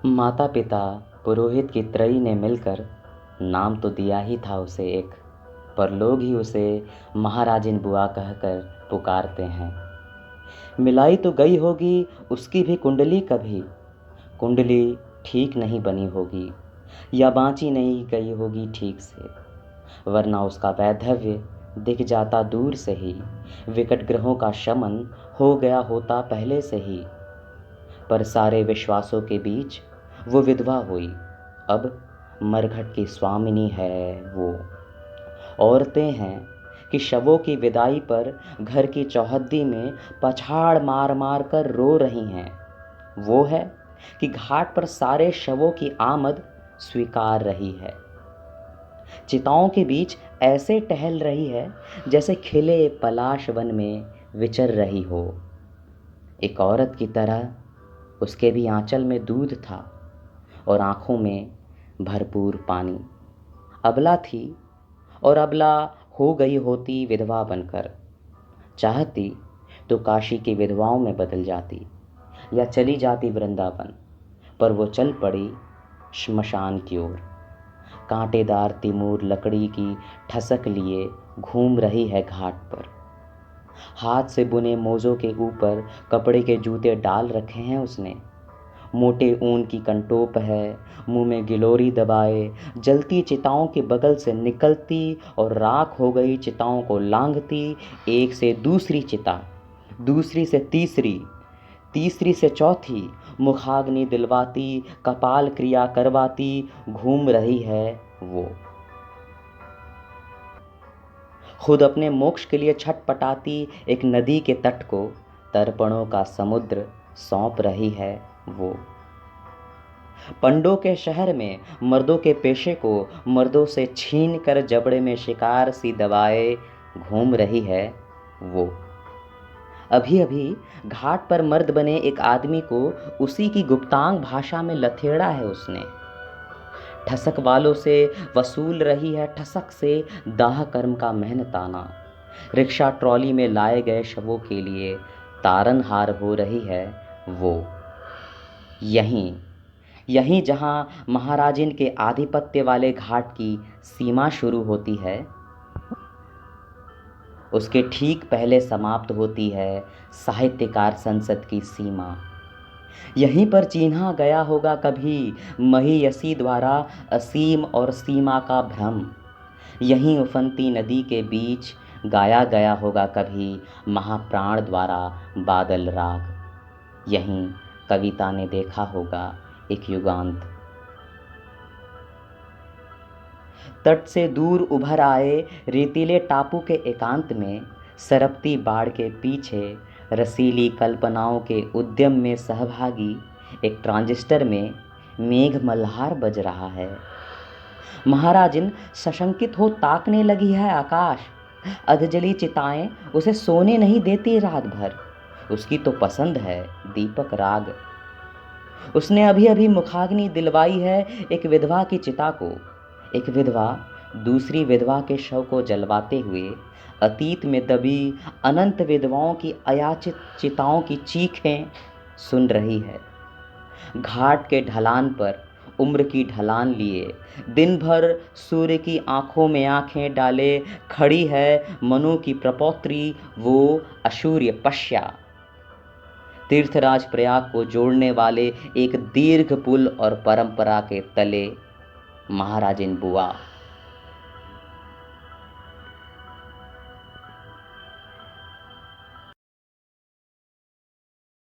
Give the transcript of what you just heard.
माता पिता पुरोहित की त्रयी ने मिलकर नाम तो दिया ही था उसे एक, पर लोग ही उसे महाराजिन बुआ कहकर पुकारते हैं। मिलाई तो गई होगी उसकी भी कुंडली कभी, कुंडली ठीक नहीं बनी होगी या बाँची नहीं गई होगी ठीक से, वरना उसका वैधव्य दिख जाता दूर से ही, विकट ग्रहों का शमन हो गया होता पहले से ही। पर सारे विश्वासों के बीच वो विधवा हुई, अब मरघट की स्वामिनी है वो। औरतें हैं कि शवों की विदाई पर घर की चौहद्दी में पछाड़ मार मार कर रो रही हैं। वो है कि घाट पर सारे शवों की आमद स्वीकार रही है, चिताओं के बीच ऐसे टहल रही है जैसे खिले पलाश वन में विचर रही हो। एक औरत की तरह उसके भी आंचल में दूध था और आंखों में भरपूर पानी। अबला थी और अबला हो गई होती विधवा बनकर। चाहती तो काशी की विधवाओं में बदल जाती या चली जाती वृंदावन, पर वो चल पड़ी श्मशान की ओर। कांटेदार तिमूर लकड़ी की ठसक लिए घूम रही है घाट पर। हाथ से बुने मोज़ों के ऊपर कपड़े के जूते डाल रखे हैं उसने। मोटे ऊन की कंटोप है, मुंह में गिलोरी दबाए जलती चिताओं के बगल से निकलती और राख हो गई चिताओं को लांघती, एक से दूसरी चिता, दूसरी से तीसरी, तीसरी से चौथी, मुखाग्नि दिलवाती, कपाल क्रिया करवाती घूम रही है वो। खुद अपने मोक्ष के लिए छटपटाती एक नदी के तट को तर्पणों का समुद्र सौंप रही है वो। पंडों के शहर में मर्दों के पेशे को मर्दों से छीन कर जबड़े में शिकार सी दबाए घूम रही है वो। अभी अभी घाट पर मर्द बने एक आदमी को उसी की गुप्तांग भाषा में लथेड़ा है उसने। ठसक वालों से वसूल रही है ठसक से दाह कर्म का मेहनताना। रिक्शा ट्रॉली में लाए गए शवों के लिए तारनहार हो रही है वो। यहीं यहीं जहां महाराजिन के आधिपत्य वाले घाट की सीमा शुरू होती है, उसके ठीक पहले समाप्त होती है साहित्यकार संसद की सीमा। यहीं पर चिन्हा गया होगा कभी महीयसी द्वारा असीम और सीमा का भ्रम। यहीं उफनती नदी के बीच गाया गया होगा कभी महाप्राण द्वारा बादल राग। यहीं कविता ने देखा होगा एक युगांत। तट से दूर उभर आए रेतीले टापू के एकांत में, सरपती बाढ़ के पीछे रसीली कल्पनाओं के उद्यम में सहभागी एक ट्रांजिस्टर में मेघ मल्हार बज रहा है। महाराजिन सशंकित हो ताकने लगी है आकाश। अधजली चिताएं उसे सोने नहीं देती रात भर। उसकी तो पसंद है दीपक राग। उसने अभी अभी मुखाग्नि दिलवाई है एक विधवा की चिता को। एक विधवा दूसरी विधवा के शव को जलवाते हुए अतीत में दबी अनंत विधवाओं की अयाचित चिताओं की चीखें सुन रही है। घाट के ढलान पर उम्र की ढलान लिए दिन भर सूर्य की आंखों में आंखें डाले खड़ी है मनु की प्रपौत्री वो अशूर्य पश्या। तीर्थराज प्रयाग को जोड़ने वाले एक दीर्घ पुल और परंपरा के तले महाराजिन बुआ।